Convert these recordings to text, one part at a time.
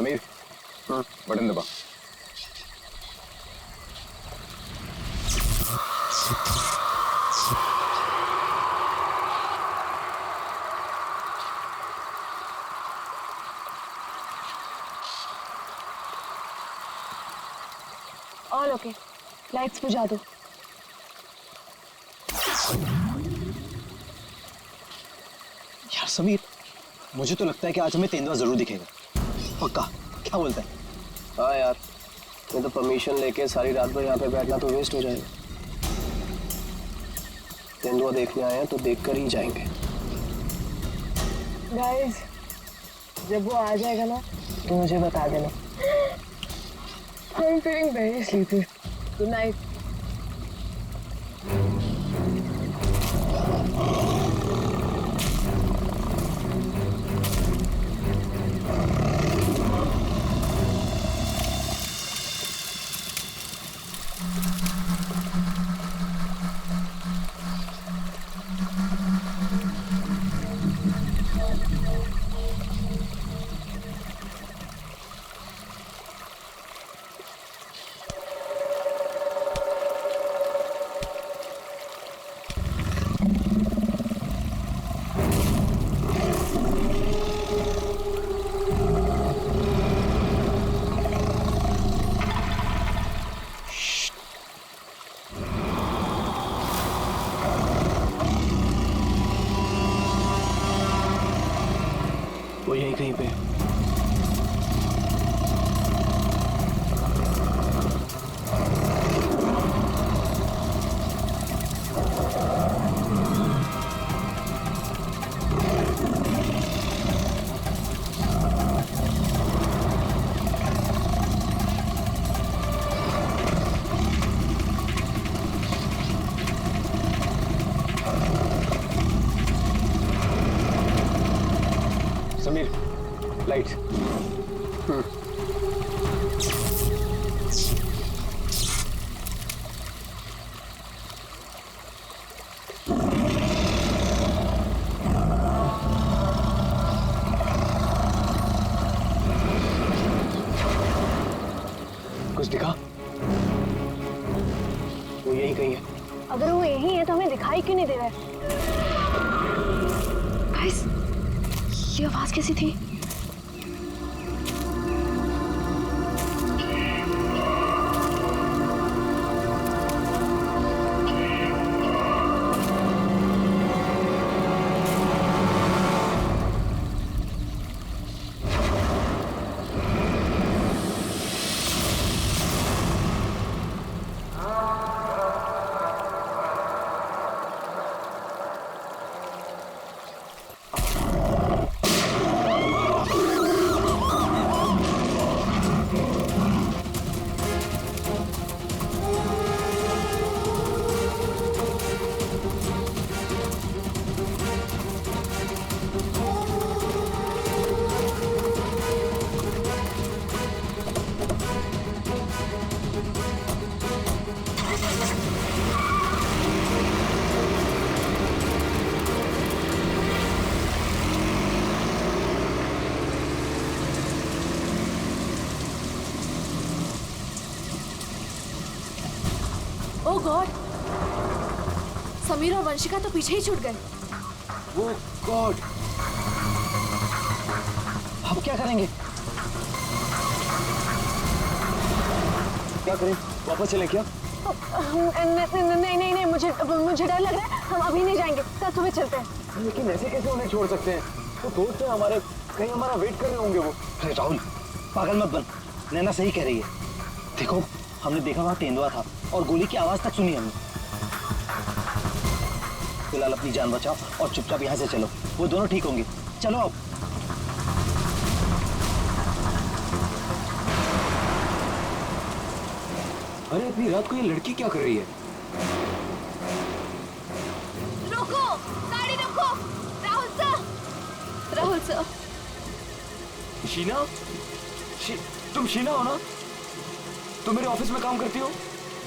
Sameer, button दबा। All okay, lights बुझा दो। यार समीर, मुझे तो लगता है कि आज हमें तेंदुआ जरूर दिखेगा। पक्का? क्या बोलता है? हाँ यार, मैं तो परमिशन लेके सारी रात भर यहाँ पे बैठना तो वेस्ट हो जाएगा। तेंदुआ देखने आए हैं तो देख कर ही जाएंगे। गाइस, जब वो आ जाएगा ना तो मुझे बता देना। I'm feeling very sleepy. Good night. वो यहीं कहीं पे। समीर, लाइट। कुछ दिखा? वो यहीं कहीं है। अगर वो यही है तो हमें दिखाई क्यों नहीं दे रहा है? गाइस, ये आवाज कैसी थी? ओह गॉड, समीर और वंशिका तो पीछे ही छूट गए। वो गॉड, अब क्या करेंगे? क्या करें? वापस चलें क्या? नहीं नहीं नहीं, मुझे डर लग रहा है। हम अभी नहीं जाएंगे, कल सुबह चलते हैं। लेकिन ऐसे कैसे उन्हें छोड़ सकते हैं? तो दोस्त है हमारे, कहीं हमारा वेट कर रहे होंगे वो। अरे राहुल, पागल मत बन, नैना सही कह रही है। देखो, हमने देखा वहाँ तेंदुआ था और गोली की आवाज तक सुनी हमने। फिलहाल अपनी जान बचाओ और चुपचाप यहाँ से चलो, वो दोनों ठीक होंगे। चलो अब। अरे इतनी रात को ये लड़की क्या कर रही है? रोको, गाड़ी रोको। Rahul sir, Rahul sir. शीना? तुम शीना हो ना? तुम मेरे ऑफिस में काम करती हो?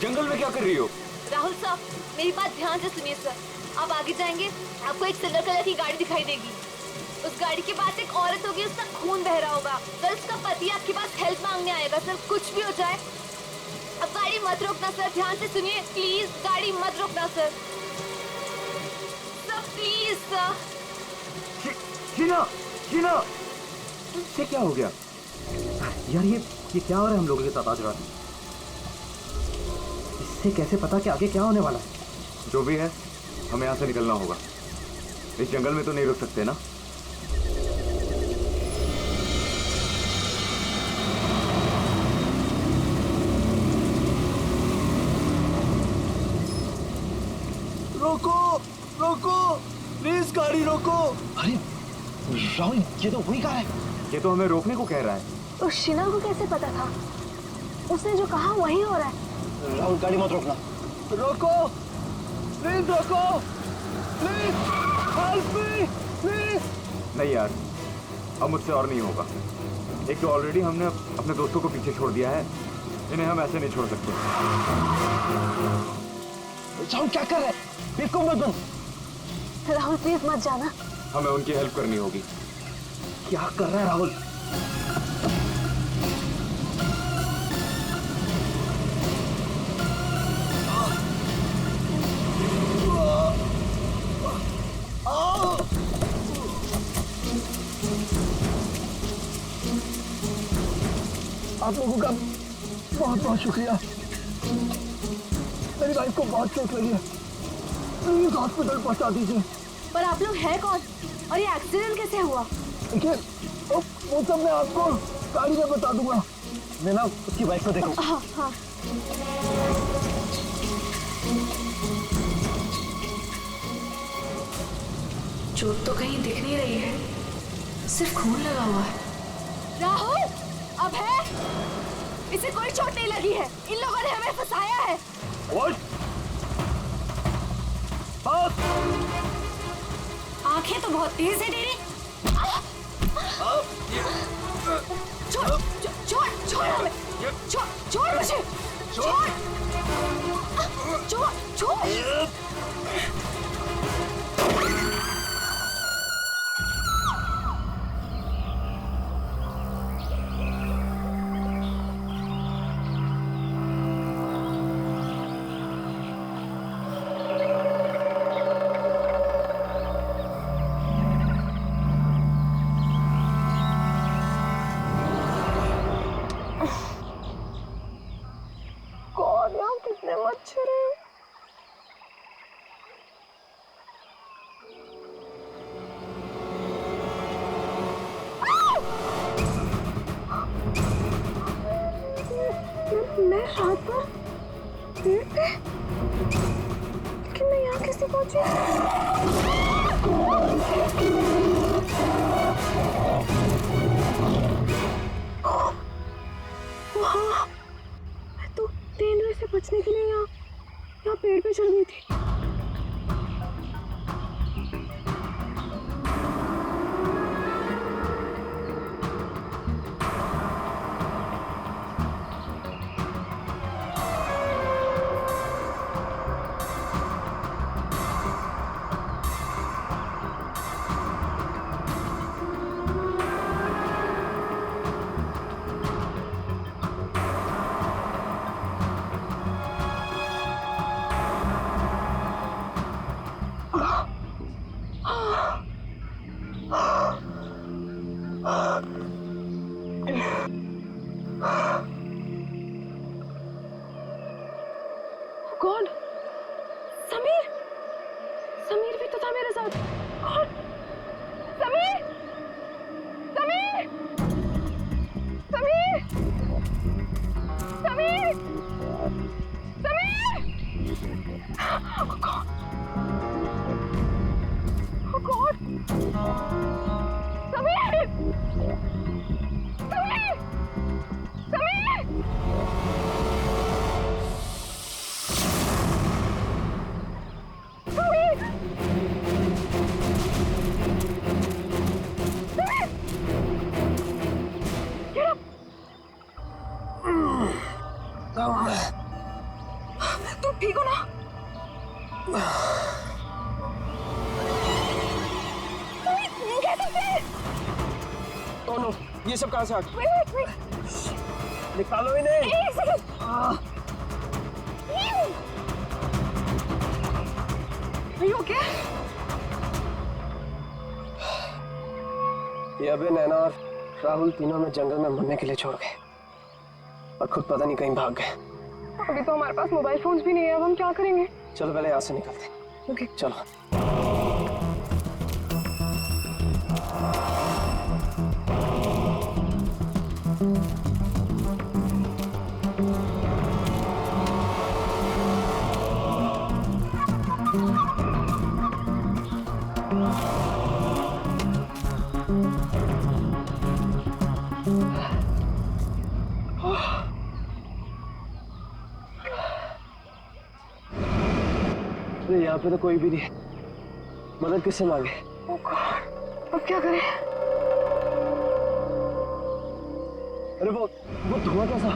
जंगल में क्या कर रही हो? राहुल साहब, मेरी बात ध्यान से सुनिए सर। आप आगे जाएंगे, आपको एक सिल्वर कलर की गाड़ी दिखाई देगी। उस उस गाड़ी के पास एक औरत होगी, उसका खून बह रहा होगा। सर उसका पति आपके पास हेल्प मांगने आएगा। सर कुछ भी हो जाए अब गाड़ी मत रोकना सर, ध्यान से सुनिए प्लीज, गाड़ी मत रोकना sir. Sir please sir. Sheena, Sheena, ये क्या हो गया यार? ये क्या हो रहा है हम लोगों के साथ आज रात? इससे कैसे पता कि आगे क्या होने वाला है? जो भी है, हमें यहाँ से निकलना होगा। इस जंगल में तो नहीं रुक सकते ना। रोको, रोको, प्लीज गाड़ी रोको। अरे राहुल, ये तो वही कार है। ये तो हमें रोकने को कह रहा है। तो शीना को कैसे पता था? उसने जो कहा वही हो रहा है। राहुल गाड़ी मत रोकना। रोको, प्लीज रोको, प्लीज हेल्प मी, प्लीज। नहीं यार, अब मुझसे और नहीं होगा। एक तो ऑलरेडी हमने अपने दोस्तों को पीछे छोड़ दिया है, इन्हें हम ऐसे नहीं छोड़ सकते। राहुल क्या कर रहे हैं? बेवकूफ मत बन। राहुल प्लीज मत जाना। हमें उनकी हेल्प करनी होगी। क्या कर रहा है राहुल? आप लोगों का बहुत बहुत शुक्रिया। मेरी वाइफ को बहुत चोट लगी है, प्लीज हॉस्पिटल पहुंचा दीजिए। पर आप लोग हैं कौन और ये एक्सीडेंट कैसे हुआ? देखिए, वो सब मैं आपको गाड़ी में बता दूंगा। मैं ना उसकी बाइक को देखो। हाँ हाँ। चोट तो कहीं दिख नहीं रही है, सिर्फ खून लगा हुआ है। राहुल, अब है, इसे कोई चोट नहीं लगी है। इन लोगों ने हमें फंसाया है। आंखें तो बहुत तेज है तेरी। छोड़, छोड़, छोड़ हमें, छोड़, छोड़ मुझे, छोड़, छोड़, छोड़। कितने मच्छर हैं। मैं रात पर पेड़ पे, लेकिन मैं यहाँ कैसे पहुंची? वहाँ मैं तो तेंदुए से बचने के लिए यहाँ पेड़ पे चढ़ गई थी। गॉड, समीर, समीर भी तो था मेरे साथ। God, Sameer, Sameer, Sameer, Sameer, Sameer. Oh God, oh God, Sameer, Sameer, Sameer. तुम ठीक हो ना? कैसे? ये सब कहाँ से आ गया? Wait. निकालो इन्हें। एक सेकंड। Are you okay? ये अबे, नैना और राहुल तीनों में जंगल में मरने के लिए छोड़ गए और खुद पता नहीं कहीं भाग गए। अभी तो हमारे पास मोबाइल फोन्स भी नहीं है, अब हम क्या करेंगे? चलो पहले यहाँ से निकलते हैं। ओके। चलो। अरे यहाँ पे तो कोई भी नहीं है। मदद किससे मांगे? Oh God, अब क्या करें? अरे वो धुआं कैसा?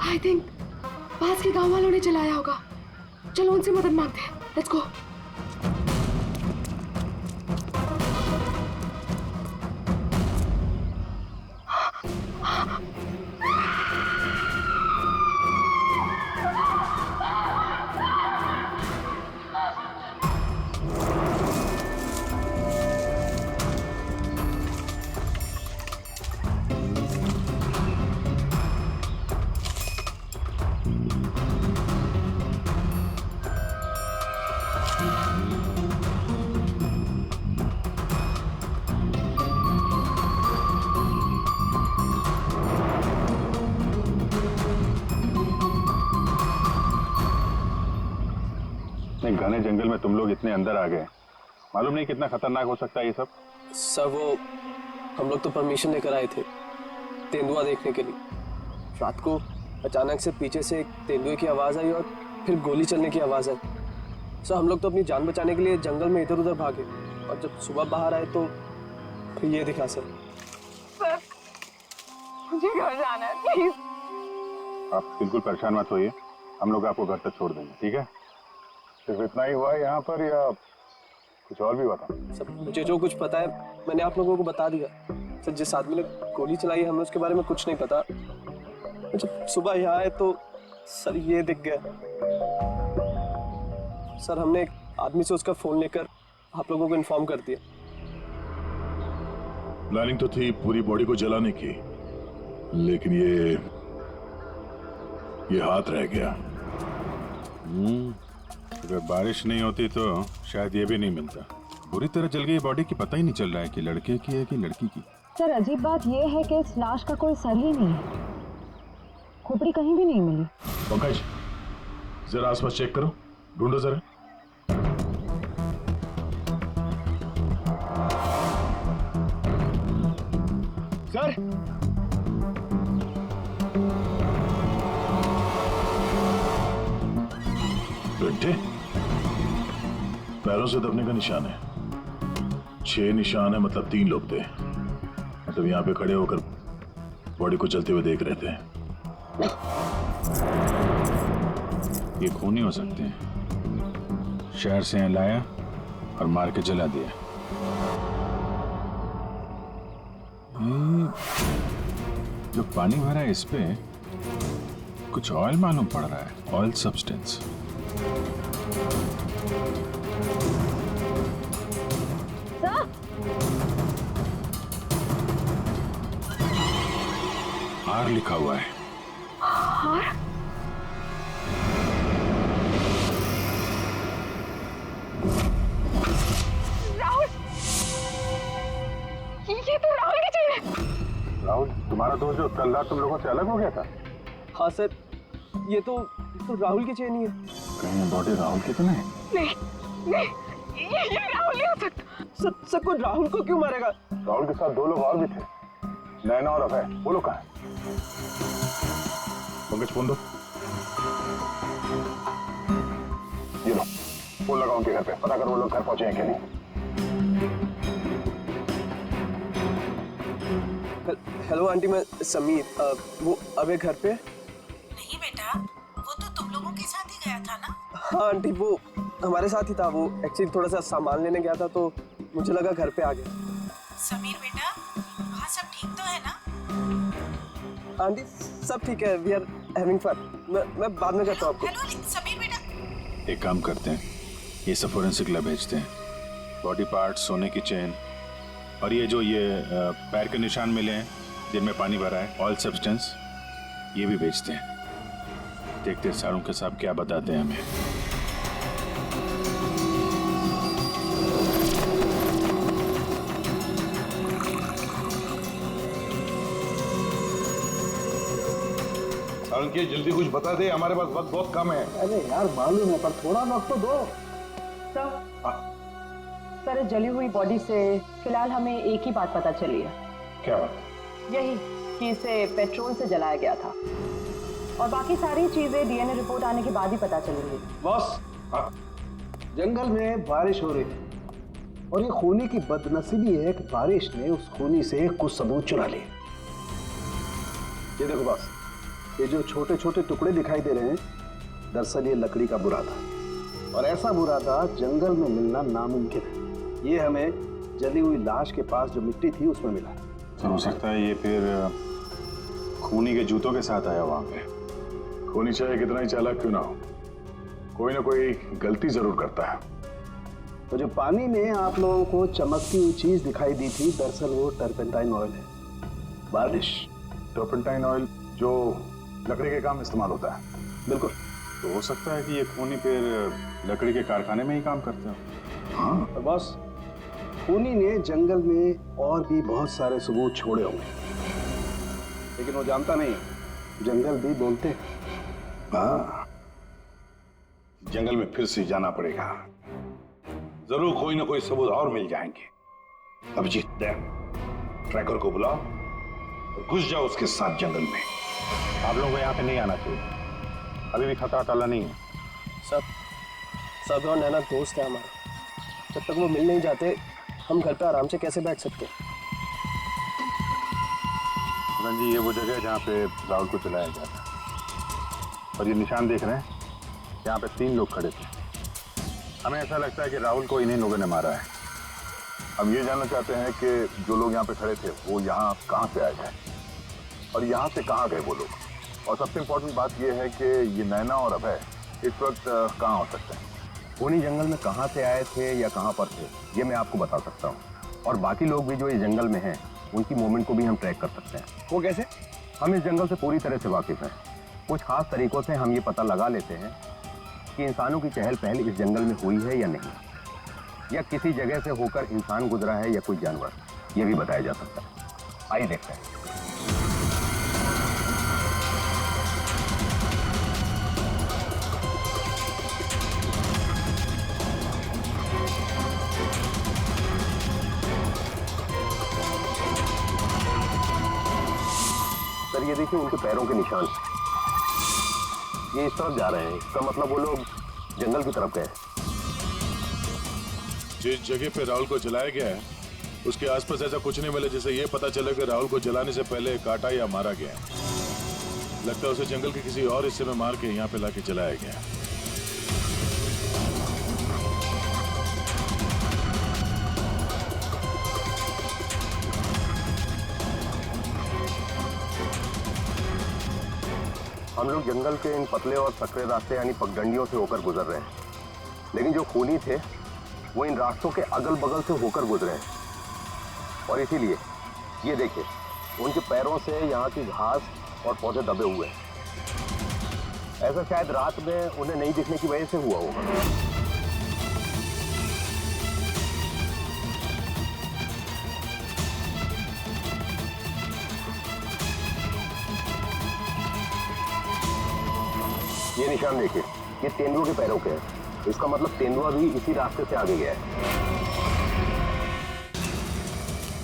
आई थिंक पास के गांव वालों ने चलाया होगा। चलो उनसे मदद मांगते हैं। Let's go. घने जंगल में तुम लोग इतने अंदर आ गए, मालूम नहीं कितना खतरनाक हो सकता है ये सब। सर वो हम लोग तो परमिशन लेकर आए थे तेंदुआ देखने के लिए। रात को अचानक से पीछे से एक तेंदुए की आवाज आई और फिर गोली चलने की आवाज आई। सर हम लोग तो अपनी जान बचाने के लिए जंगल में इधर उधर भागे और जब सुबह बाहर आए तो फिर ये दिखा सर। सर मुझे घर जाना है, प्लीज। आप बिल्कुल परेशान मत होइए, हम लोग आपको घर तक छोड़ देंगे, ठीक है? सिर्फ इतना ही हुआ है यहाँ पर या कुछ और भी हुआ था? सर मुझे जो कुछ पता है मैंने आप लोगों को बता दिया। सर जिस आदमी ने गोली चलाई है हमें उसके बारे में कुछ नहीं पता। जब सुबह यहाँ आए तो सर ये दिख गया। सर हमने एक आदमी से उसका फोन लेकर आप लोगों को इन्फॉर्म कर दिया। प्लानिंग तो थी पूरी बॉडी को जलाने की, लेकिन ये हाथ रह गया। अगर बारिश नहीं होती तो शायद ये भी नहीं मिलता। पूरी तरह जल गई बॉडी की, पता ही नहीं चल रहा है कि लड़के की है कि लड़की की। सर अजीब बात ये है कि इस लाश का कोई सर ही नहीं है, खोपड़ी कहीं भी नहीं मिली। पंकज जरा आसपास चेक करो, ढूंढो जरा। सर बेटे पैरों से दबने का निशान है, 6 निशान है, मतलब 3 लोग थे। मतलब यहाँ पे खड़े होकर बॉडी को चलते हुए देख रहे थे। ये खून ही हो सकते हैं। शहर से यहाँ लाया और मार के जला दिया। जो पानी भरा है इस पे कुछ ऑयल मालूम पड़ रहा है, ऑयल सब्सटेंस। आर लिखा हुआ है। और राहुल, ये तो राहुल की चेन है। राहुल तुम्हारा दोस्त जो कल रात तुम लोगों से अलग हो गया था? हाँ सर ये तो राहुल की चेन ही है। कहीं बॉडी राहुल की तो नहीं? नहीं ये राहुल नहीं हो सकता। सर कोई राहुल को क्यों मारेगा? राहुल के साथ 2 लोग और भी थे, नैना और अभय। वो लोग कहाँ हैं? पंकज फोन दो। ये लो फोन लगाओ उनके घर पे, पता करो वो लोग घर पहुंचे हैं कि नहीं। हेलो आंटी, मैं समीर। वो अबे घर पे? नहीं बेटा, वो तो तुम लोगों के साथ ही गया था ना? हाँ आंटी वो हमारे साथ ही था। वो एक्चुअली थोड़ा सा सामान लेने गया था तो मुझे लगा घर पे आ गया। समीर बेटा, वहाँ सब ठीक तो है ना? आंटी सब ठीक है, वी आर हैविंग फन। मैं बाद में करता हूँ आपको। हेलो समीर बेटा। एक काम करते हैं, ये सब फोरेंसिक लैब भेजते हैं। बॉडी पार्ट्स, सोने की चेन और ये जो पैर के निशान मिले हैं जिनमें पानी भरा है, ऑयल सब्सटेंस, ये भी भेजते हैं। देखते हैं सारुंके साहब क्या बताते हैं हमें। सारुंके जल्दी कुछ बता दे, हमारे पास वक्त बहुत कम है। अरे यार मालूम है, पर थोड़ा वक्त तो दो। सर, जली हुई बॉडी से फिलहाल हमें एक ही बात पता चली है। क्या बात? यही कि इसे पेट्रोल से जलाया गया था, और बाकी सारी चीजें डीएनए रिपोर्ट आने के बाद ही पता चलेंगी। बॉस, जंगल में बारिश हो रही थी और ये खूनी की बदनसीबी है कि बारिश ने उस खूनी से कुछ सबूत चुरा लिए। ये देखो बॉस, ये जो छोटे छोटे टुकड़े दिखाई दे रहे हैं, दरअसल ये लकड़ी का बुरादा, और ऐसा बुरादा जंगल में मिलना नामुमकिन है। ये हमें जली हुई लाश के पास जो मिट्टी थी उसमें मिला। तो हो सकता है ये फिर खूनी के जूतों के साथ आया वहां पे। खूनी चाहे कितना ही चालाक क्यों ना हो, कोई ना कोई गलती जरूर करता है। तो जो पानी में आप लोगों को चमकती हुई चीज दिखाई दी थी, दरअसल वो टर्पेंटाइन ऑयल है। बारिश टर्पेंटाइन ऑयल जो लकड़ी के काम इस्तेमाल होता है। बिल्कुल। तो हो सकता है कि ये खूनी फिर लकड़ी के कारखाने में ही काम करते हो। हाँ, तो बस खूनी ने जंगल में और भी बहुत सारे सबूत छोड़े होंगे, लेकिन वो जानता नहीं है जंगल भी बोलते हैं। हाँ, जंगल में फिर से जाना पड़ेगा, जरूर कोई ना कोई सबूत और मिल जाएंगे। अभिजीत, ट्रैकर को बुलाओ और घुस जाओ उसके साथ जंगल में। आप लोगों को यहाँ पे नहीं आना चाहिए, अभी भी खतरा टला नहीं है। सब और नैना दोस्त है हमारा, जब तक वो मिल नहीं जाते हम घर पे आराम से कैसे बैठ सकते हैं? जी, ये वो जगह है जहाँ पे राहुल को चलाया गया था, और ये निशान देख रहे हैं, यहाँ पे 3 लोग खड़े थे। हमें ऐसा लगता है कि राहुल को इन्हीं लोगों ने मारा है। हम ये जानना चाहते हैं कि जो लोग यहाँ पे खड़े थे वो यहाँ कहाँ से आए हैं और यहाँ से कहाँ गए वो लोग। और सबसे इम्पोर्टेंट बात यह है कि ये नैना और अभय इस वक्त कहाँ हो सकते हैं। खूनी जंगल में कहाँ से आए थे या कहाँ पर थे, ये मैं आपको बता सकता हूँ, और बाकी लोग भी जो इस जंगल में हैं उनकी मूवमेंट को भी हम ट्रैक कर सकते हैं। वो कैसे? हम इस जंगल से पूरी तरह से वाकिफ हैं। कुछ खास तरीकों से हम ये पता लगा लेते हैं कि इंसानों की चहल पहल इस जंगल में हुई है या नहीं, या किसी जगह से होकर इंसान गुजरा है या कोई जानवर, ये भी बताया जा सकता है। आइए देखते हैं। सर, ये देखिए उनके पैरों के निशान, ये इस तरफ जा रहे हैं। इसका मतलब वो लोग जंगल की तरफ गए। जिस जगह पे राहुल को जलाया गया है उसके आसपास ऐसा कुछ नहीं मिला जिससे ये पता चले कि राहुल को जलाने से पहले काटा या मारा गया है। लगता है उसे जंगल के किसी और हिस्से में मार के यहाँ पे लाके जलाया गया है। हम लोग जंगल के इन पतले और सकरे रास्ते यानी पगडंडियों से होकर गुजर रहे हैं, लेकिन जो खूनी थे वो इन रास्तों के अगल बगल से होकर गुजरे हैं, और इसीलिए ये देखिए उनके पैरों से यहाँ की घास और पौधे दबे हुए हैं। ऐसा शायद रात में उन्हें नहीं दिखने की वजह से हुआ होगा। ये निशान देखिए, ये तेंदुआ के पैरों के हैं। इसका मतलब तेंदुआ भी इसी रास्ते से आगे गया है।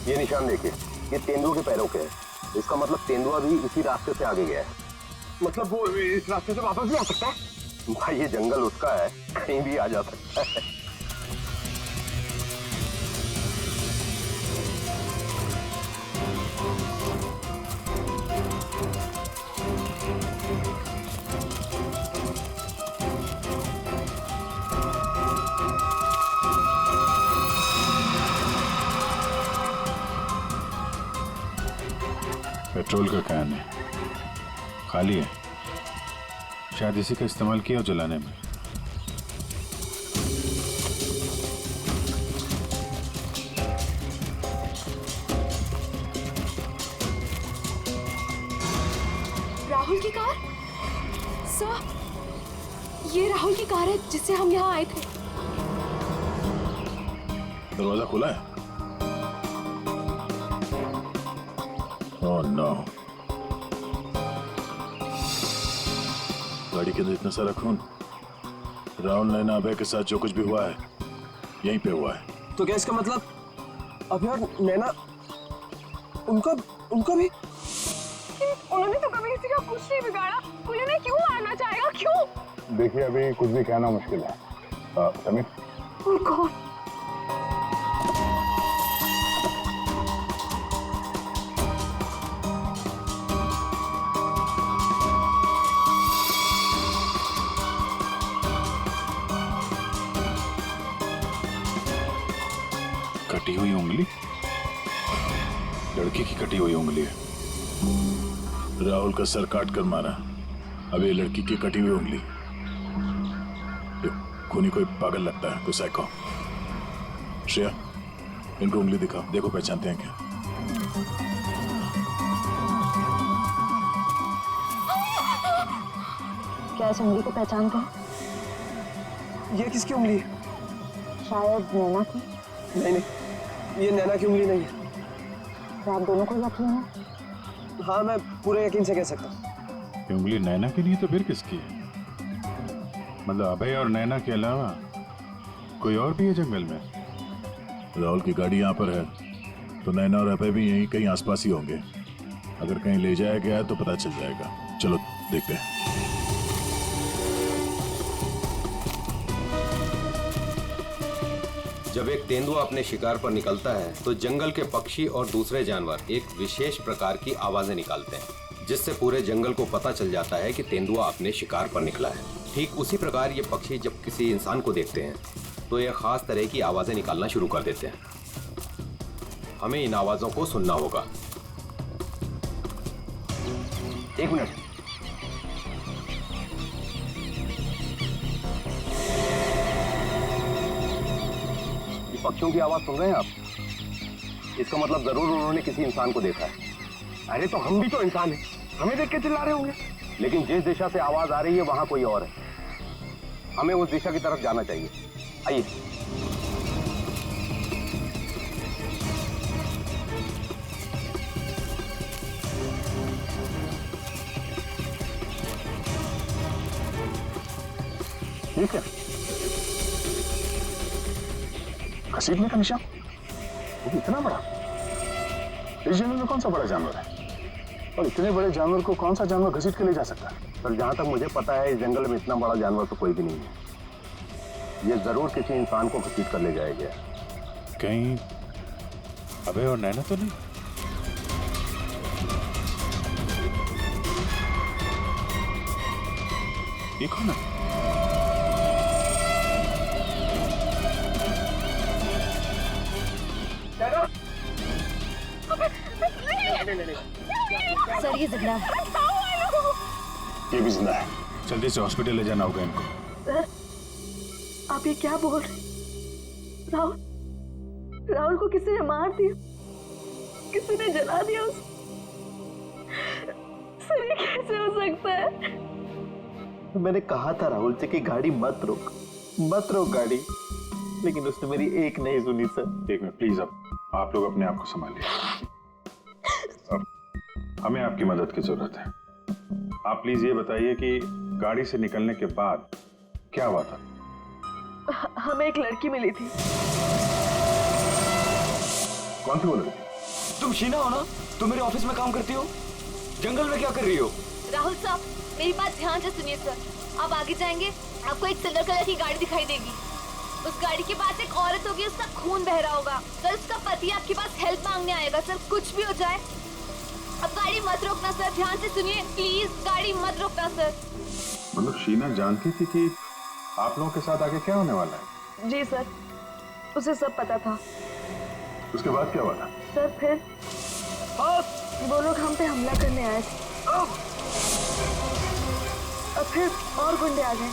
ये निशान देखिए, ये तेंदुआ के पैरों के हैं। इसका मतलब तेंदुआ भी इसी रास्ते से आगे गया है। मतलब वो इस रास्ते से वापस भी आ सकता है? भाई ये जंगल उसका है, कहीं भी आ जा सकता है। पेट्रोल का कैन है, खाली है। शायद इसी का इस्तेमाल किया हो जलाने में। राहुल की कार? सर, ये राहुल की कार है जिससे हम यहाँ आए थे। दरवाजा खुला है? Oh no. गाड़ी के अंदर इतना सारा खून। राहुल नैना अभय के साथ जो कुछ भी हुआ है यहीं पे हुआ है। तो क्या इसका मतलब अभय और नैना, उनका भी? उन्होंने तो कभी किसी का कुछ नहीं बिगाड़ा, कोई उन्हें क्यों मारना चाहेगा, क्यों? देखिए अभी कुछ भी कहना मुश्किल है। Sameer, Oh God. कटी हुई उंगली? लड़की की कटी हुई उंगली है। राहुल का सर काट कर मारा, अब ये लड़की की कटी हुई उंगली। खूनी कोई पागल लगता है, कोई साइको। श्रेया, इनको उंगली दिखाओ, देखो पहचानते हैं क्या। क्या इस उंगली को पहचानते हैं? ये किसकी उंगली है? शायद नैना की। नहीं, ये नैना की उंगली नहीं है। तो आप दोनों को यकीन है? हाँ, मैं पूरे यकीन से कह सकता हूँ। ये उंगली नैना की नहीं है तो फिर किसकी है? मतलब अभय और नैना के अलावा कोई और भी है जंगल में? राहुल की गाड़ी यहाँ पर है तो नैना और अभय भी यहीं कहीं आसपास ही होंगे। अगर कहीं ले जाया गया है तो पता चल जाएगा। चलो देखते हैं। जब एक तेंदुआ अपने शिकार पर निकलता है तो जंगल के पक्षी और दूसरे जानवर एक विशेष प्रकार की आवाजें निकालते हैं, जिससे पूरे जंगल को पता चल जाता है कि तेंदुआ अपने शिकार पर निकला है। ठीक उसी प्रकार ये पक्षी जब किसी इंसान को देखते हैं तो ये खास तरह की आवाजें निकालना शुरू कर देते हैं। हमें इन आवाजों को सुनना होगा। एक मिनट। पक्षियों की आवाज सुन रहे हैं आप? इसका मतलब जरूर उन्होंने किसी इंसान को देखा है। अरे तो हम भी तो इंसान हैं, हमें देख के चिल्ला रहे होंगे। लेकिन जिस दिशा से आवाज आ रही है वहां कोई और है। हमें उस दिशा की तरफ जाना चाहिए। आइए। ठीक है, घसीटने का निशान, वो भी इतना बड़ा। इस जंगल में कौन सा बड़ा जानवर है? और इतने बड़े जानवर को कौन सा जानवर घसीट के ले जा सकता है? सर, जहां तक मुझे पता है इस जंगल में इतना बड़ा जानवर तो कोई भी नहीं है। ये जरूर किसी इंसान को घसीट कर ले जाया गया। कहीं अभय और नैना तो नहीं? ये कौन है? सर, ये जिंदा है। ये भी जिंदा है। जल्दी से हॉस्पिटल ले जाना होगा इनको। सर, आप ये क्या बोल रहे? राहुल को किसी ने मार दिया, किसी ने जला दिया उसे। सर, ये कैसे हो सकता है? मैंने कहा था राहुल से कि गाड़ी मत रोक गाड़ी, लेकिन उसने मेरी एक नहीं सुनी सर। एक मिनट प्लीज, अब आप लोग अपने आप को संभालिए। अब हमें आपकी मदद की जरूरत है। आप प्लीज ये बताइए कि गाड़ी से निकलने के बाद क्या हुआ था? हमें एक लड़की मिली थी। कौन सी वो लड़की? तुम शीना हो ना? तुम मेरे ऑफिस में काम करती हो? जंगल में क्या कर रही हो? राहुल साहब, मेरी बात ध्यान से सुनिए सर। आप आगे जाएंगे, आपको एक सिल्वर कलर की गाड़ी दिखाई देगी। उस गाड़ी के पास एक औरत होगी, उसका खून बह रहा होगा। सर, उसका पति आपके पास हेल्प मांगने आएगा। सर, कुछ भी हो जाए अब गाड़ी मत रोकना सर। ध्यान से सुनिए प्लीज, गाड़ी मत रोकना सर। मतलब शीना जानती थी कि आप लोगों के साथ आगे क्या होने वाला है? जी सर, उसे सब पता था। उसके बाद क्या हुआ था? सर, फिर बस वो लोग हम पे हमला करने आए थे और फिर और गुंडे आ गए।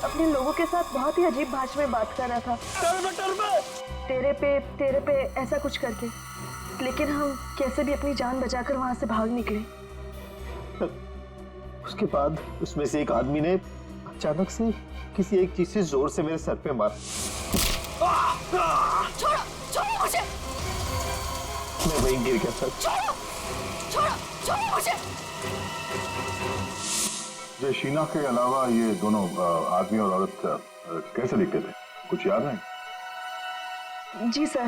अपने लोगों के साथ बहुत ही अजीब भाषा में बात कर रहा था, तेरे पे ऐसा कुछ करके। लेकिन हम कैसे भी अपनी जान बचाकर वहां से भाग निकले। उसके बाद उसमें से एक आदमी ने अचानक से किसी एक चीज से जोर से मेरे सर पे मारा। छोड़ो छोड़ो मुझे, मैं वहीं गिर गया सर। छोड़ो छोड़ो छोड़ो मुझे। जो शीना के अलावा ये दोनों आदमी और औरत कैसे दिखते थे, कुछ याद है? जी सर।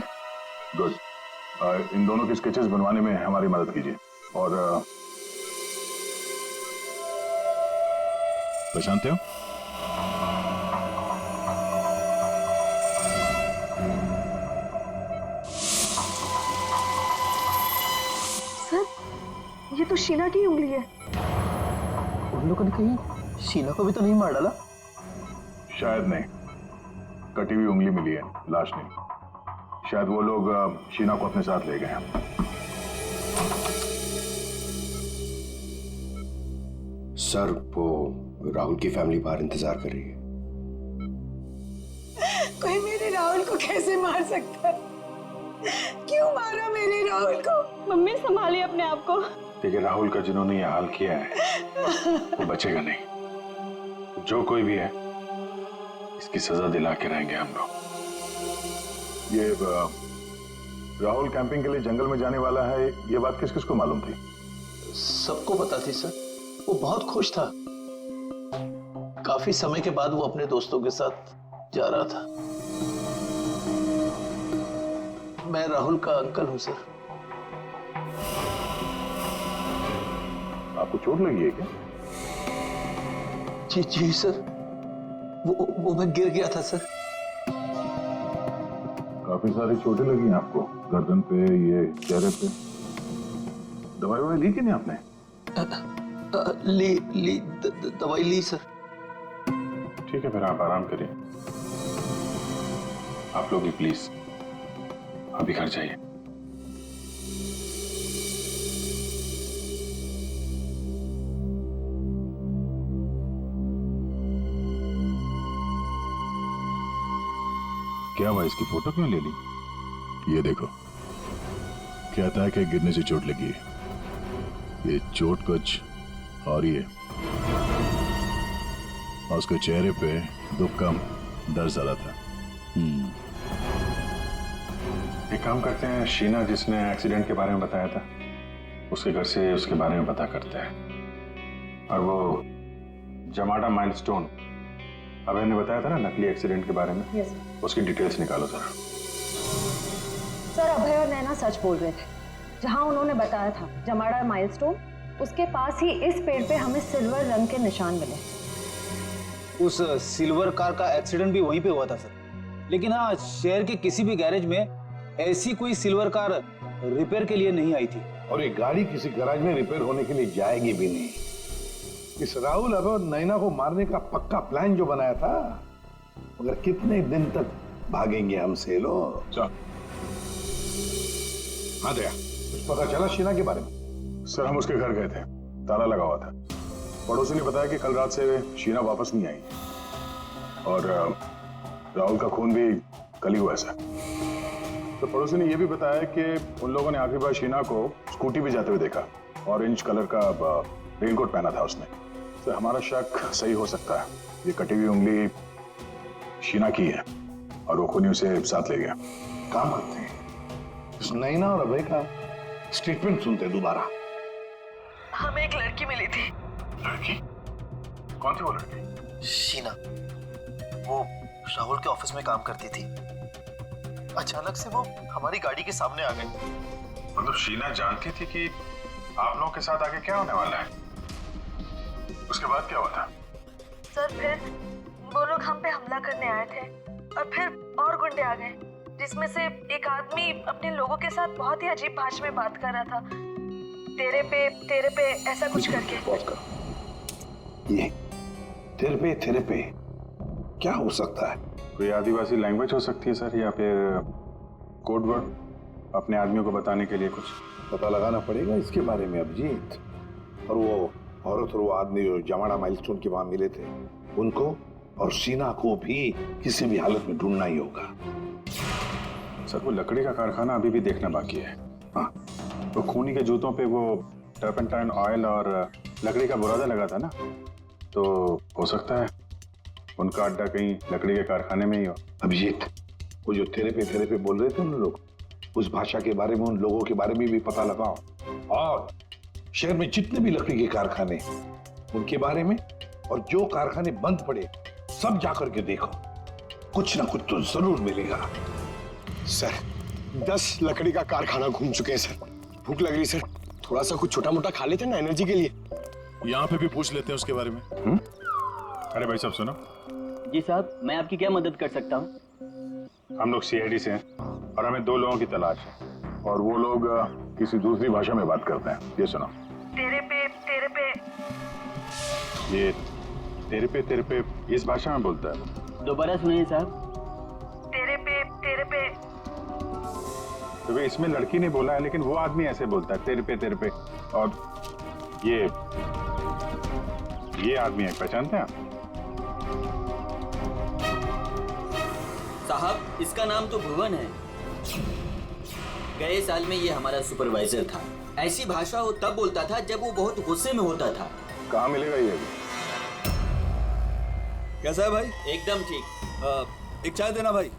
गुड। इन दोनों के स्केचेस बनवाने में हमारी मदद कीजिए। और पहचानते हो? सर, ये तो शीना की उंगली है। उन लोगों ने कहीं शीना को भी तो नहीं मार डाला? शायद नहीं, कटी हुई उंगली मिली है, लाश नहीं। शायद वो लोग शीना को अपने साथ ले गए हैं। सर, वो राहुल की फैमिली बाहर इंतजार कर रही है। कोई मेरे राहुल को कैसे मार सकता है? क्यों मारा मेरे राहुल को? मम्मी संभालिए अपने आप को। देखिए, राहुल का जिन्होंने ये हाल किया है वो बचेगा नहीं। जो कोई भी है इसकी सजा दिला के रहेंगे हम लोग। ये राहुल कैंपिंग के लिए जंगल में जाने वाला है, ये बात किस किस को मालूम थी? सबको पता थी सर। वो बहुत खुश था। काफी समय के बाद वो अपने दोस्तों के साथ जा रहा था। मैं राहुल का अंकल हूं सर। आपको चोट लगी है क्या? जी जी सर, वो मैं गिर गया था सर। काफी सारी चोटें लगी हैं आपको, गर्दन पे, ये चेहरे पे। दवाई ववाई ली कि नहीं आपने? दवाई ली सर। ठीक है, फिर आप आराम करिए। आप लोग भी प्लीज अभी घर जाइए। क्या हुआ, इसकी फोटो क्यों ले ली? ये देखो, कहता है कि गिरने से चोट लगी है। ये चोट कुछ और ही है। और उसके चेहरे पे दुख कम, डर ज्यादा था। एक काम करते हैं, शीना जिसने एक्सीडेंट के बारे में बताया था उसके घर से उसके बारे में पता करते हैं। और वो जमाडा माइलस्टोन अभय ने बताया था ना, नकली एक्सीडेंट के बारे में। यस उसकी डिटेल्स निकालो जरा। सर, अभय और नैना सच बोल रहे थे। जहां उन्होंने बताया था जमाड़ा माइलस्टोन, उसके पास ही इस पेड़ पे हमें सिल्वर रंग के निशान मिले। उस सिल्वर कार का एक्सीडेंट भी वहीं पे हुआ था सर। लेकिन हाँ, शहर के किसी भी गैरेज में ऐसी कोई सिल्वर कार रिपेयर के लिए नहीं आई थी। और ये गाड़ी किसी गैराज में रिपेयर होने के लिए जाएगी भी नहीं। इस राहुल और नैना को मारने का पक्का प्लान जो बनाया था, मगर कितने दिन तक भागेंगे हमसे लोग। हाँ दया, पता चला शीना के बारे में? सर, हम उसके घर गए थे, ताला लगा हुआ था। पड़ोसी ने बताया कि कल रात से शीना वापस नहीं आई और राहुल का खून भी कल ही हुआ सर। तो पड़ोसी ने यह भी बताया कि उन लोगों ने आखिरी बार शीना को स्कूटी पे जाते हुए देखा। ऑरेंज कलर का रेनकोट पहना था उसने। तो हमारा शक सही हो सकता है, ये कटी हुई उंगली शीना की है और वो खूनी उसे साथ ले गया। काम करते हैं, इस नैना और अभय का स्टेटमेंट सुनते हैं दोबारा। हमें एक लड़की मिली थी। लड़की? कौन थी वो लड़की? शीना, वो राहुल के ऑफिस में काम करती थी। अचानक से वो हमारी गाड़ी के सामने आ गई। मतलब शीना जानती थी कि आप लोगों के साथ आगे क्या होने वाला है? उसके बाद क्या हुआ था? सर, फिर वो लोग हम पे हमला करने आए थे और फिर और गुंडे आ गए, जिसमें से एक आदमी अपने लोगों के साथ बहुत ही अजीब भाषा में बात कर रहा था, तेरे पे ऐसा कुछ करके। पॉज करो। ये तेरे पे क्या हो सकता है? कोई आदिवासी लैंग्वेज हो सकती है सर, या फिर कोड वर्ड अपने आदमियों को बताने के लिए कुछ। पता लगाना पड़ेगा इसके बारे में अभिजीत। और वो औरत और वो आदमी जो जमाड़ा माइलस्टोन के वहां मिले थे, उनको और शीना को भी किसी भी हालत में ढूंढना ही होगा। सर वो लकड़ी का कारखाना अभी भी देखना बाकी है। हाँ, तो खूनी के जूतों पे वो टर्पेंटाइन ऑयल और लकड़ी का बुरादा लगा था ना, तो हो सकता है उनका अड्डा कहीं लकड़ी के कारखाने में ही हो। अभिजीत, वो जो तेरे पे बोल रहे थे उन लोग, उस भाषा के बारे में, उन लोगों के बारे में भी पता लगाओ। और शहर में जितने भी लकड़ी के कारखाने, उनके बारे में, और जो कारखाने बंद पड़े सब जाकर के देखो, कुछ ना कुछ तो जरूर मिलेगा। सर 10 लकड़ी का कारखाना घूम चुके हैं सर। भूख लग रही सर, थोड़ा सा कुछ छोटा मोटा खा लेते हैं ना एनर्जी के लिए। यहाँ पे भी पूछ लेते हैं उसके बारे में। अरे भाई साहब सुनो। जी साहब, मैं आपकी क्या मदद कर सकता हूँ? हम लोग सीआईडी से हैं और हमें 2 लोगों की तलाश है, और वो लोग किसी दूसरी भाषा में बात करते हैं। ये सुनो। तेरे पे ये तेरे पे इस भाषा में बोलता है। दोबारा सुनिए साहब। तेरे पे तो वे इसमें लड़की ने बोला है, लेकिन वो आदमी ऐसे बोलता है तेरे पे। और ये आदमी है, पहचानते हैं आप? साहब इसका नाम तो भुवन है। गए साल में ये हमारा सुपरवाइजर था। ऐसी भाषा वो तब बोलता था जब वो बहुत गुस्से में होता था। कहाँ मिलेगा ये अभी? कैसा है भाई? एकदम ठीक। एक चाय देना भाई।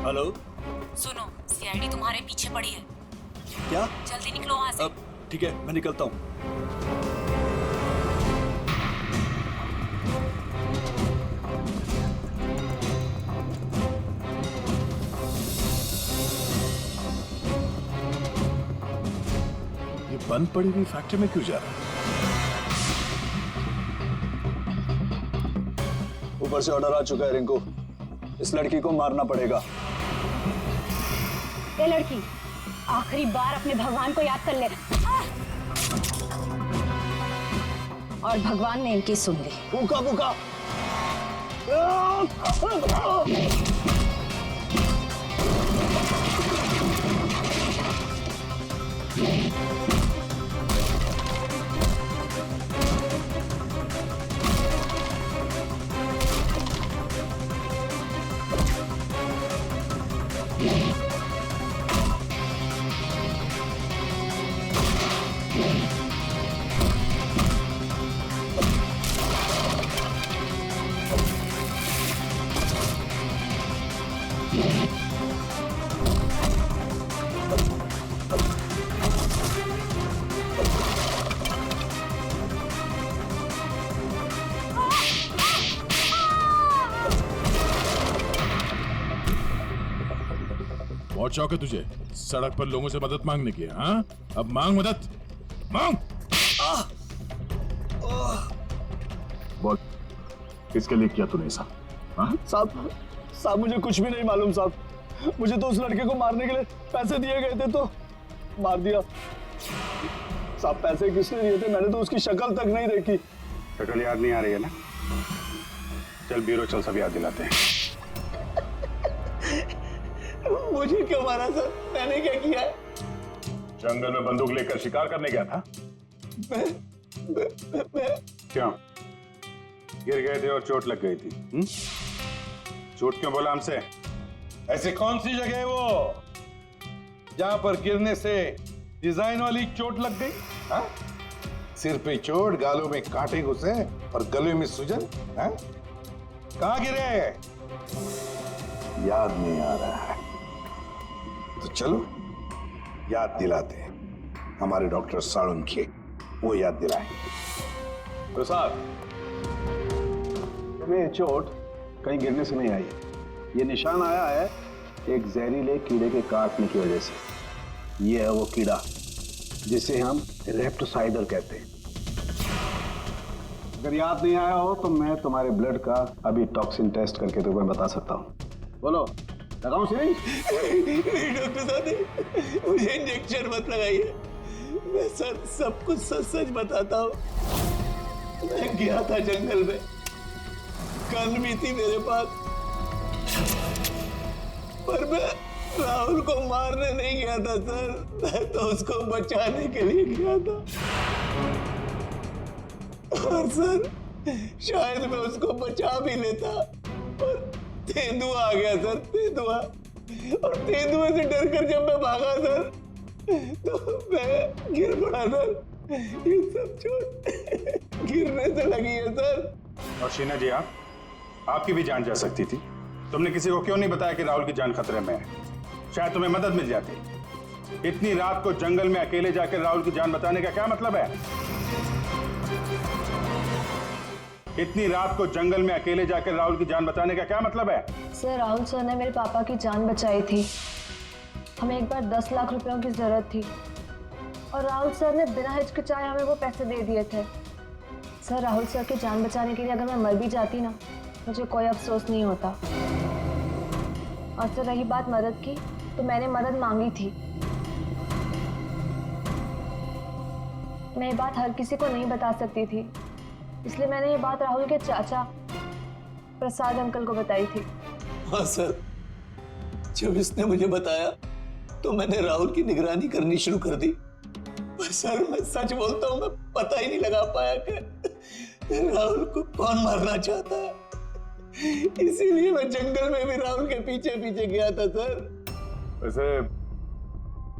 हेलो, सुनो, सीआईडी तुम्हारे पीछे पड़ी है। क्या? जल्दी निकलो वहाँ से। ठीक है, मैं निकलता हूँ। ये बंद पड़ी हुई फैक्ट्री में क्यों जा रहा है? ऊपर से ऑर्डर आ चुका है रिंकू, इस लड़की को मारना पड़ेगा। ये लड़की, आखिरी बार अपने भगवान को याद कर ले। और भगवान ने इनकी सुन ली। भूखा भूखा। बहुत शौक है तुझे सड़क पर लोगों से मदद मांगने की। हाँ, अब मांग मदद, मांग। बोल, किसके लिए किया तूने ऐसा? साहब मुझे कुछ भी नहीं मालूम साहब। मुझे तो उस लड़के को मारने के लिए पैसे दिए गए थे तो मार दिया। साहब पैसे किसने दिए थे? मैंने तो उसकी शक्ल तक नहीं देखी। शक्ल याद नहीं आ रही है ना? चल ब्यूरो चल, सब याद दिलाते हैं। मुझे क्यों मारा सर? मैंने क्या किया है? जंगल में बंदूक लेकर शिकार करने गया था। क्यों? गिर गए थे और चोट लग गई थी। झूठ क्यों बोला हमसे? ऐसी कौन सी जगह है वो जहां पर गिरने से डिजाइन वाली चोट लग गई? हा? सिर पे चोट, गालों में कांटे घुसे और गले में सूजन। कहां गिरे? याद नहीं आ रहा है तो चलो याद दिलाते हैं। हमारे डॉक्टर साळुंखे वो याद दिलाए। तो साहब तुम्हें चोट कहीं गिरने से नहीं आई है। ये निशान आया है एक जहरीले कीड़े के काटने की वजह से। ये है वो कीड़ा जिसे हम रेप्टोसाइडर कहते हैं। अगर याद नहीं आया हो तो मैं तुम्हारे ब्लड का अभी टॉक्सिन टेस्ट करके तुम्हें बता सकता हूँ। बोलो लगाऊं सिरिंज? नहीं डॉक्टर साहब, मुझे इंजेक्शन मत लगाइए। मैं सर सब कुछ सच सच बताता हूँ। मैं गया था जंगल में, गन भी थी मेरे पास, पर मैं राहुल को मारने नहीं गया था सर, मैं तो उसको बचाने के लिए गया था। और सर शायद मैं उसको बचा भी लेता, और तेंदुआ आ गया सर, तेंदुआ। और तेंदुए से डरकर जब मैं भागा सर, तो मैं गिर पड़ा सर। ये सब चोट गिरने से लगी है सर। और शीना जी, आपकी भी जान जा सकती थी। तुमने किसी को क्यों नहीं बताया कि राहुल की जान खतरे में है? शायद तुम्हें मदद मिल जाती। इतनी रात को जंगल में अकेले जाकर राहुल की जान बचाने का क्या मतलब है? इतनी रात को जंगल में अकेले जाकर राहुल की जान बचाने का क्या मतलब है? सर, राहुल सर ने मेरे पापा की जान बचाई थी। हमें एक बार 10 लाख रुपयों की जरूरत थी और राहुल सर ने बिना हिचकिचाए हमें वो पैसे दे दिए थे। सर, राहुल सर की जान बचाने के लिए अगर मैं मर भी जाती ना, मुझे कोई अफसोस नहीं होता। और सर, रही बात मदद की, तो मैंने मदद मांगी थी। मैं ये बात हर किसी को नहीं बता सकती थी, इसलिए मैंने ये बात राहुल के चाचा प्रसाद अंकल को बताई थी। हाँ सर, जब इसने मुझे बताया तो मैंने राहुल की निगरानी करनी शुरू कर दी। पर सर, मैं सच बोलता हूँ, मैं पता ही नहीं लगा पाया कि राहुल को कौन मारना चाहता है। इसीलिए मैं जंगल में भी राहुल के पीछे पीछे गया था सर। वैसे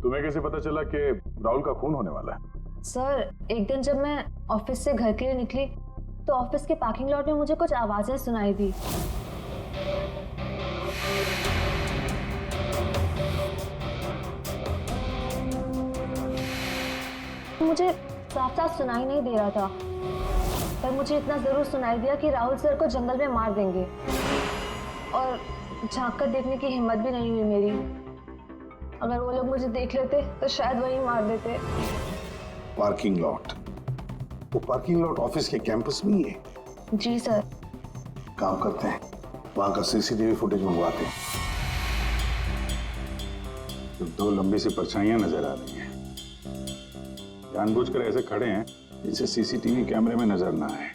तुम्हें कैसे पता चला कि राहुल का खून होने वाला है? सर, एक दिन जब मैं ऑफिस से घर के लिए निकली तो ऑफिस के पार्किंग लॉट में मुझे कुछ आवाजें सुनाई दी। मुझे साफ साफ सुनाई नहीं दे रहा था, पर मुझे इतना जरूर सुनाई दिया कि राहुल सर को जंगल में मार देंगे। और झांक कर देखने की हिम्मत भी नहीं हुई मेरी। अगर वो लोग मुझे देख लेते तो शायद वही मार देते। Parking lot? वो पार्किंग लॉट ऑफिस के कैंपस में ही है? जी सर। काम करते हैं, वहां का सीसीटीवी फुटेज मंगवाते हैं। तो दो लंबी सी परछाइयां नजर आ रही हैं। जानबूझकर ऐसे खड़े हैं जिससे सीसीटीवी कैमरे में नजर ना आए।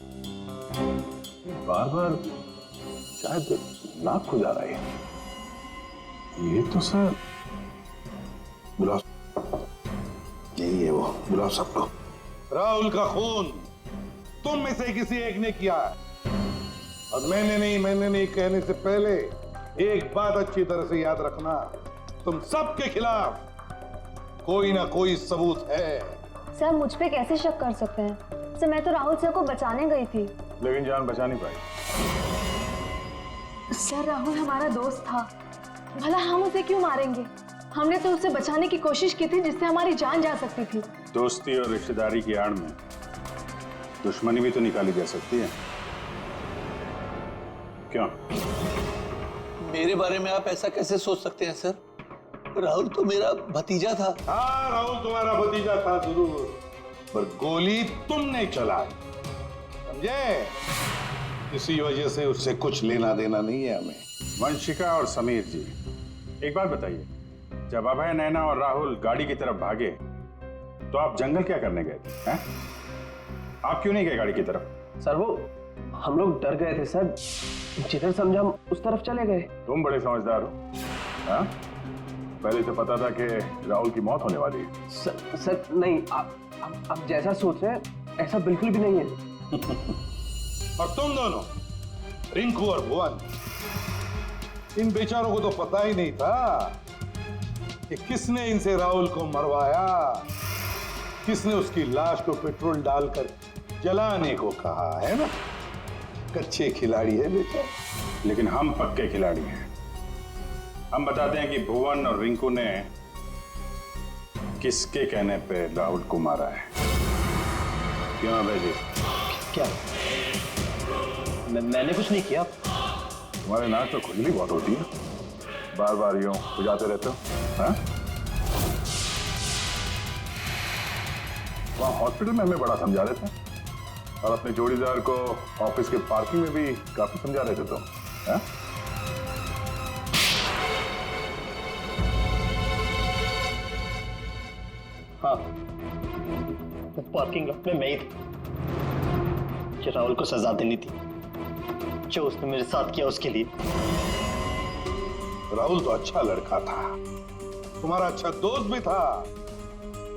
बार बार शायद नाक खुजा रहा है। ये तो सर बुलाओ, यही है वो, बुलाओ सबको। राहुल का खून तुम में से किसी एक ने किया है, और मैंने नहीं कहने से पहले एक बात अच्छी तरह से याद रखना, तुम सबके खिलाफ कोई ना कोई सबूत है। सर, मुझ पे कैसे शक कर सकते हैं? सर, मैं तो राहुल सर को बचाने गई थी। लेकिन जान बचा नहीं पाई। सर, राहुल हमारा दोस्त था, भला हम उसे क्यों मारेंगे? हमने तो उसे बचाने की कोशिश की थी जिससे हमारी जान जा सकती थी। दोस्ती और रिश्तेदारी की आड़ में दुश्मनी भी तो निकाली जा सकती है, क्यों? मेरे बारे में आप ऐसा कैसे सोच सकते हैं सर? राहुल तो मेरा भतीजा था। हाँ, राहुल तुम्हारा भतीजा था जरूर, पर गोली तुमने चलाई, समझे? इसी वजह से उससे कुछ लेना देना नहीं है हमें। वंशिका और समीर जी, एक बात बताइए, जब अभय, नैना और राहुल गाड़ी की तरफ भागे तो आप जंगल क्या करने गए थे? हैं? आप क्यों नहीं गए गाड़ी की तरफ? सर, वो हम लोग डर गए थे सर, जिधर समझा हम उस तरफ चले गए। तुम बड़े समझदार हो। हाँ? पहले तो पता था कि राहुल की मौत होने वाली है। सर नहीं, आप जैसा सोच रहे हैं ऐसा बिल्कुल भी नहीं है। और तुम दोनों, रिंकू और भुवन, इन बेचारों को तो पता ही नहीं था कि किसने इनसे राहुल को मरवाया, किसने उसकी लाश को पेट्रोल डालकर जलाने को कहा, है ना? कच्चे खिलाड़ी है बेटा। लेकिन हम पक्के खिलाड़ी हैं। हम बताते हैं कि भुवन और रिंकू ने किसके कहने पे राहुल को मारा है। क्यों अभय जी? क्या? मैंने कुछ नहीं किया। तुम्हारे नाक तो खुजली बहुत होती है, बार बार यूं खुजाते रहते हो। हाँ? वहाँ हॉस्पिटल में हमें बड़ा समझा रहे थे, और अपने जोड़ीदार को ऑफिस के पार्किंग में भी काफी समझा रहे थे तुम। हाँ? हाँ, वो पार्किंग लॉट में मैं ही था। मुझे राहुल को सजा देनी थी जो उसने मेरे साथ किया उसके लिए। राहुल तो अच्छा लड़का था, तुम्हारा अच्छा दोस्त भी था,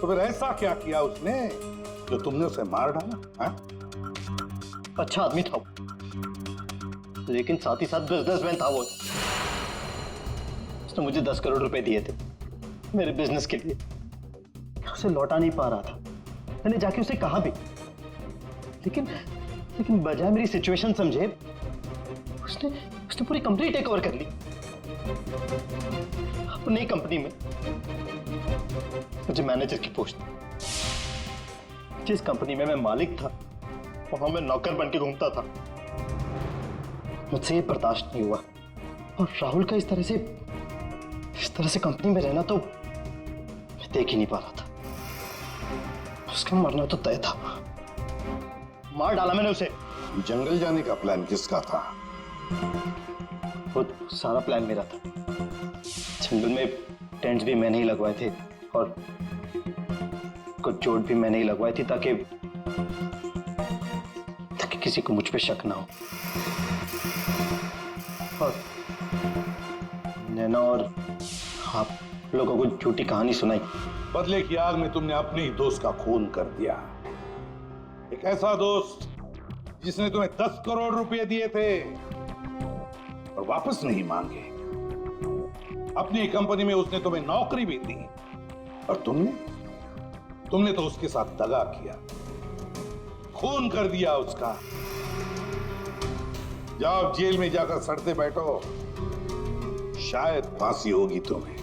तो फिर ऐसा क्या किया उसने जो तुमने उसे मार डाला? हाँ? अच्छा आदमी था वो, लेकिन साथ ही साथ बिजनेसमैन था वो। उसने मुझे 10 करोड़ रुपए दिए थे मेरे बिजनेस के लिए। उसे लौटा नहीं पा रहा था, मैंने जाके उसे कहा भी, लेकिन बजाय मेरी सिचुएशन समझे उसने पूरी कंपनी टेक ओवर कर ली। अपनी कंपनी में मुझे मैनेजर की पोस्ट, जिस कंपनी में मैं मालिक था वहां मैं नौकर बन के घूमता था। मुझसे ये बर्दाश्त नहीं हुआ, और राहुल का इस तरह से कंपनी में रहना तो मैं देख ही नहीं पा रहा था। उसका मरना तो तय था, मार डाला मैंने उसे। जंगल जाने का प्लान किसका था? वो सारा प्लान मेरा था। जंगल में टेंट्स भी मैंने ही लगवाए थे और कुछ चोट भी मैंने ही लगवाई थी ताकि किसी को मुझ पे शक ना हो। और नैना और आप लोगों को झूठी कहानी सुनाई। बदले की आग में तुमने अपने ही दोस्त का खून कर दिया। एक ऐसा दोस्त जिसने तुम्हें 10 करोड़ रुपए दिए थे और वापस नहीं मांगे। अपनी कंपनी में उसने तुम्हें नौकरी भी दी और तुमने तो उसके साथ दगा किया, खून कर दिया उसका। जाओ जेल में जाकर सड़ते बैठो, शायद फांसी होगी तुम्हें।